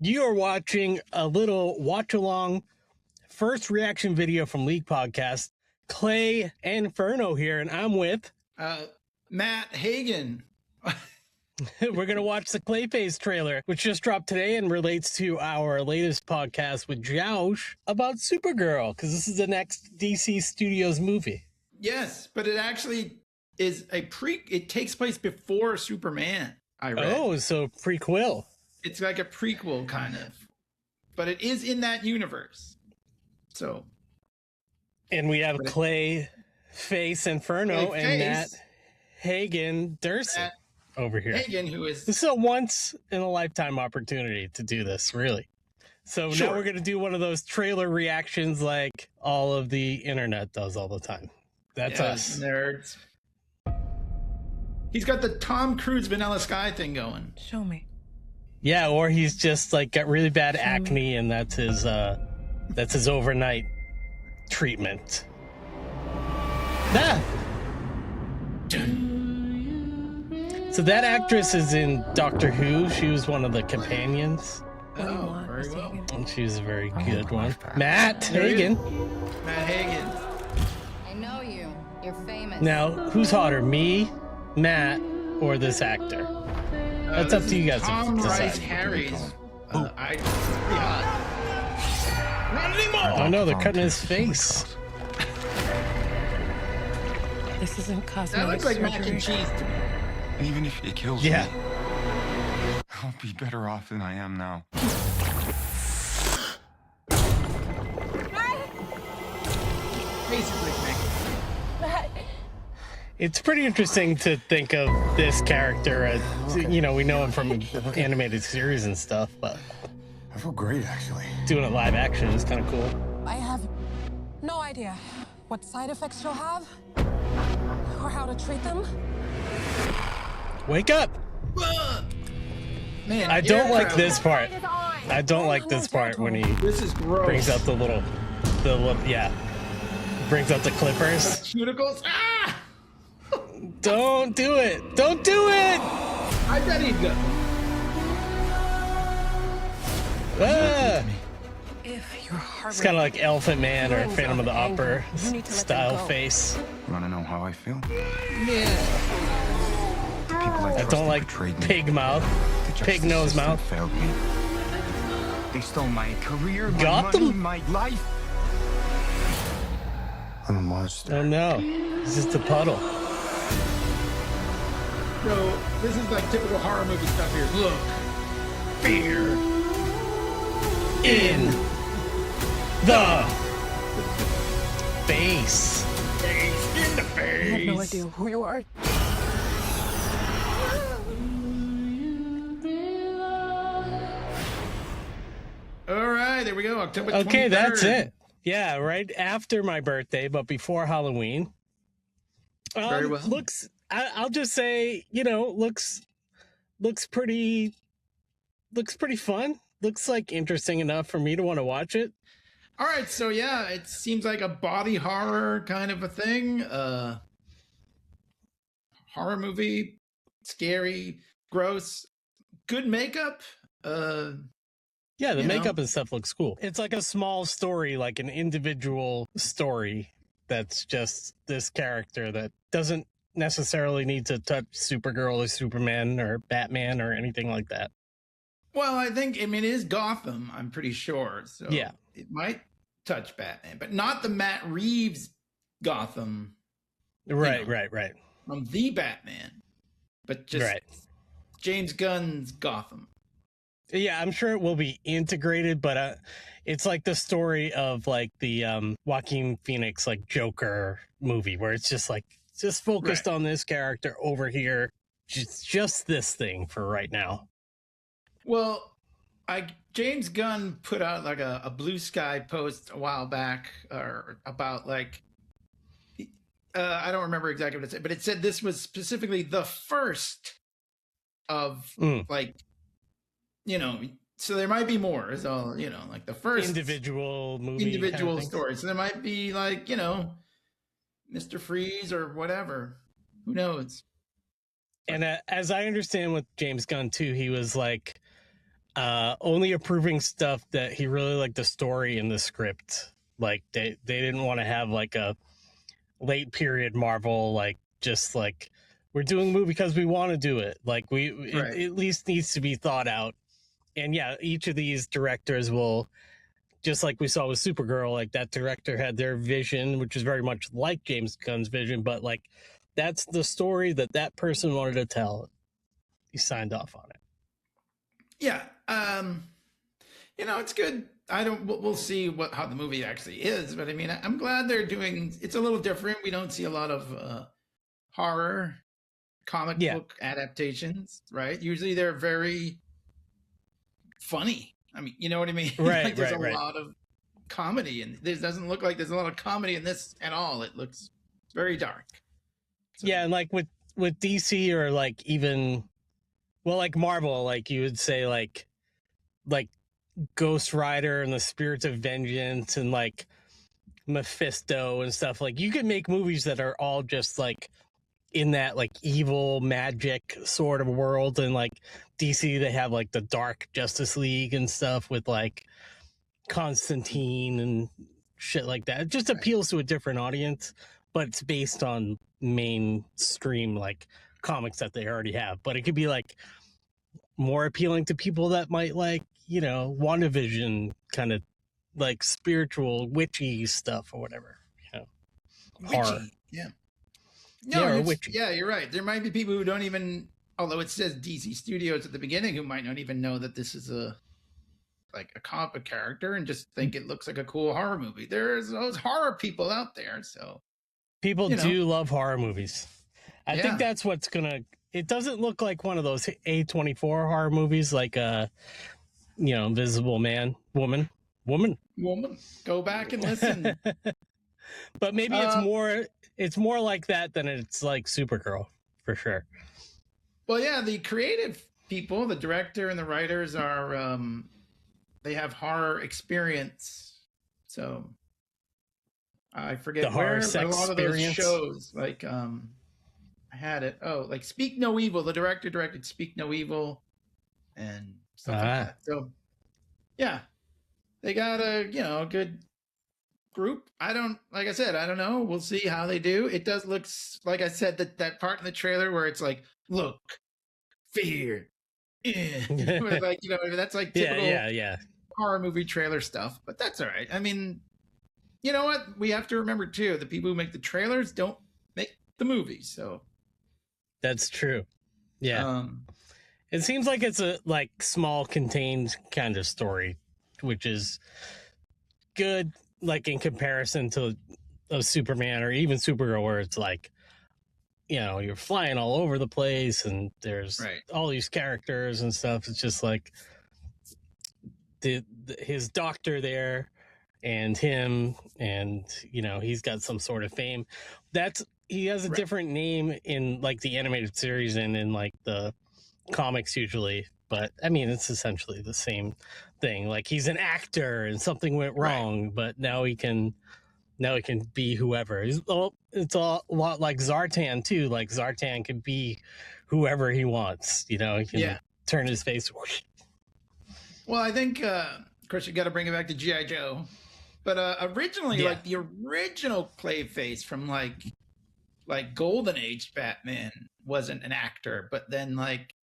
You are watching a little watch-along first reaction video from LeaguePodcast. ClayNFerno here, and I'm with... Matt Hagen. We're going to watch the ClayFace trailer, which just dropped today and relates to our latest podcast with Josh about Supergirl, because this is the next DC Studios movie. Yes, but it actually is it takes place before Superman, I read. Oh, so prequel. It's like a prequel, kind of. But it is in that universe. So. And we have ClayFace Inferno and Matt Hagen Dursin over here. Hagan, who is... This is a once-in-a-lifetime opportunity to do this, really. So now we're going to do one of those trailer reactions like all of the internet does all the time. That's us. Nerds. He's got the Tom Cruise Vanilla Sky thing going. Show me. Yeah, or he's just like got really bad acne and that's his overnight treatment. So that actress is in Doctor Who. She was one of the companions. Oh, very well. And she was a very good one. Matt Hagen. Matt Hagen. I know you. You're famous. Now, who's hotter, me, Matt, or this actor? That's up to you guys Tom to decide. Rice Harry's. Pretty hot. Not anymore. Oh no, they're cutting his face. This isn't cosmetic. That looks like mac and cheese to me. Even if it kills me, I'll be better off than I am now. Basically, It's pretty interesting to think of this character as, you know, we know him from animated series and stuff, but I feel great, actually. doing it live action is kind of cool. I have no idea what side effects you'll have or how to treat them. Wake up! man, I don't like this part. I don't like this part when he This is gross. brings out the little, brings out the clippers. Cuticles. Ah! Don't do it! Don't do it! I bet he does. If your heart It's kind of like Elephant Man or Phantom of the Opera style face. You want to know how I feel? Yeah. People I don't like pig mouth, pig nose mouth. Failed me. They stole my career, my Gotham? money, my life. I'm a monster. Oh no, it's just a puddle. So this is like typical horror movie stuff here. Look, fear In the face. in the I face. have no idea who you are. All right, there we go. October 23rd. Okay, that's it. Yeah, right after my birthday, but before Halloween. Very well. I'll just say, you know, looks pretty fun. Looks like interesting enough for me to want to watch it. All right, so yeah, it seems like a body horror kind of a thing. Horror movie, scary, gross, good makeup. Yeah, the makeup and stuff looks cool. It's like a small story, like an individual story that's just this character that doesn't necessarily need to touch Supergirl or Superman or Batman or anything like that. Well, I mean, it is Gotham, I'm pretty sure. So yeah, it might touch Batman, but not the Matt Reeves Gotham. Right. From the Batman, but just James Gunn's Gotham. Yeah, I'm sure it will be integrated, but it's like the story of like the Joaquin Phoenix like Joker movie where it's just like focused on this character over here. Just this thing for right now. Well, James Gunn put out like a Blue Sky post a while back about like I don't remember exactly what it said, but it said this was specifically the first of like, you know, so there might be more. So, you know, like the first individual movie, individual story. So there might be like, you know, Mr. Freeze or whatever. Who knows? And as I understand with James Gunn too, he was like, Only approving stuff that he really liked the story and the script. Like they didn't want to have like a late period Marvel, like just like we're doing a movie because we want to do it. Like it at least needs to be thought out. And yeah, each of these directors will, just like we saw with Supergirl, like that director had their vision, which is very much like James Gunn's vision, but like that's the story that person wanted to tell. He signed off on it. Yeah. It's good. We'll see how the movie actually is, but I mean, I'm glad they're doing, it's a little different. We don't see a lot of horror comic book adaptations, right? Usually they're very funny. I mean, you know what I mean? Right, like there's a lot of comedy, and this doesn't look like there's a lot of comedy in this at all. It looks very dark. So. Yeah, and like with DC or like even, well, like Marvel, like you would say like Ghost Rider and the Spirits of Vengeance and like Mephisto and stuff. Like you could make movies that are all just like in that like evil magic sort of world, and like DC they have like the Dark Justice League and stuff with like Constantine and shit like that. It just appeals to a different audience, but it's based on mainstream like comics that they already have. But it could be like more appealing to people that might like, WandaVision kind of like spiritual witchy stuff or whatever, horror. Yeah. No, you're right. There might be people who don't even, although it says DC Studios at the beginning, who might not even know that this is a comic book character and just think it looks like a cool horror movie. There's those horror people out there, so people do love horror movies. I think that's what's gonna. It doesn't look like one of those A24 horror movies, like Invisible Man, Woman. Go back and listen. But maybe it's more like that than it's like Supergirl, for sure. Well, yeah, the creative people, the director and the writers are, they have horror experience. So I forget the horror sex a lot of those experience. shows. Like I had it. Oh, like Speak No Evil. The director directed Speak No Evil and stuff like that. So yeah, they got a good group. Like I said, I don't know. We'll see how they do. It does look like I said that part in the trailer where it's like, look, fear. Like, that's like typical horror movie trailer stuff, but that's all right. I mean, you know what? We have to remember too, the people who make the trailers don't make the movies. So that's true. Yeah. It seems like it's a like small contained kind of story, which is good. Like in comparison to a Superman or even Supergirl, where it's like, you're flying all over the place and there's all these characters and stuff. It's just like his doctor there and him, and he's got some sort of fame. He has a different name in like the animated series and in like the comics usually, but I mean it's essentially the same thing. Like he's an actor and something went wrong, but now he can be whoever. It's a lot like Zartan too. Like Zartan can be whoever he wants. He can turn his face. Well, I think of course you got to bring it back to G.I. Joe, but originally like the original Clayface from like Golden Age Batman wasn't an actor, but then like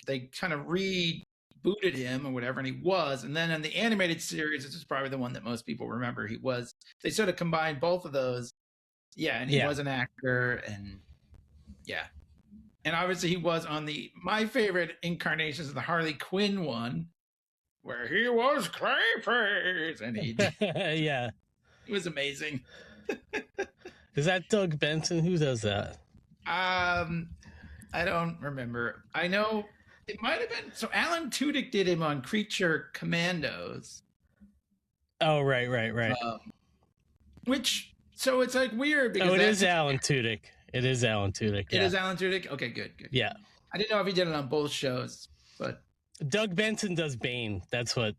they kind of rebooted him or whatever, and he was. And then in the animated series, this is probably the one that most people remember. They sort of combined both of those. Yeah, and he was an actor, and and obviously he was on my favorite incarnations of the Harley Quinn one, where he was Clayface, and it was amazing. Is that Doug Benson? Who does that? I don't remember. I know it might have been. So Alan Tudyk did him on Creature Commandos. Oh, right. So it's like weird because it is Alan Tudyk. It is Alan Tudyk. It is Alan Tudyk. Okay, good. Yeah. I didn't know if he did it on both shows, but Doug Benson does Bane. That's what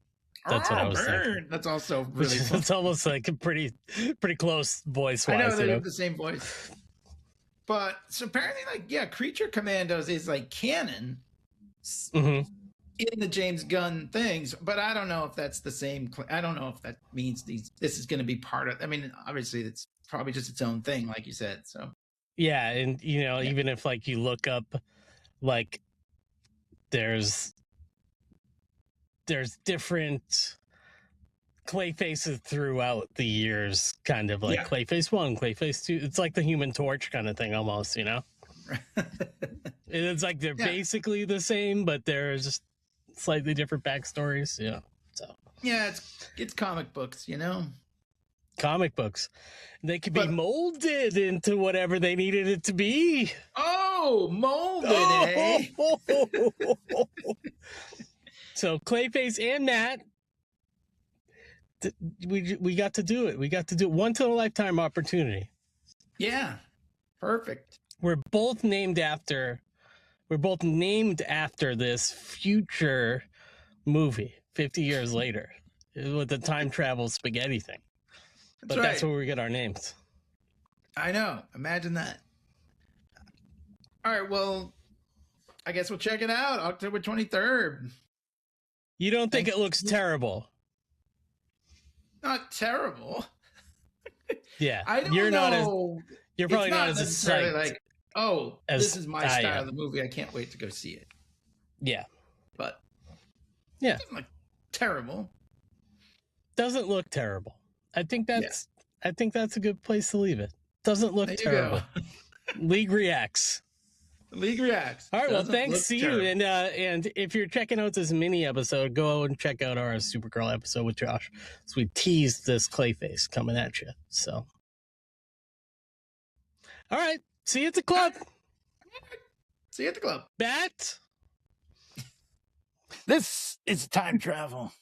I was thinking. That's also really fun. It's almost like a pretty close voice wise. I know they have the same voice. But so apparently, Creature Commandos is like canon. Mm-hmm. in the James Gunn things, but I don't know if that's the same. I don't know if that means this is going to be part of. I mean, obviously, it's probably just its own thing, like you said. So yeah, and even if like you look up, like there's different Clayfaces throughout the years, kind of like Clayface 1, Clayface 2. It's like the Human Torch kind of thing, almost. It's like they're basically the same, but there's slightly different backstories. Yeah. So yeah, it's comic books, Comic books, they could be molded into whatever they needed it to be. Oh, molded, eh? So Clayface and Matt, we got to do it. We got to do it. Once in a lifetime opportunity. Yeah, perfect. We're both named after this future movie 50 years later with the time travel spaghetti thing. But that's where we get our names. I know. Imagine that. All right. Well, I guess we'll check it out. October 23rd. You don't think it looks terrible? Not terrible. Yeah. I don't know. You're probably not as necessarily psyched. like, oh, this is my style of the movie. I can't wait to go see it. Yeah. But yeah, it doesn't look terrible. Doesn't look terrible. I think that's a good place to leave it. Doesn't look terrible. League reacts. League reacts. All right. Well, thanks. See you. And if you're checking out this mini episode, go and check out our Supergirl episode with Josh. So we teased this Clayface coming at you. So, all right. See you at the club. See you at the club. Bat. This is time travel.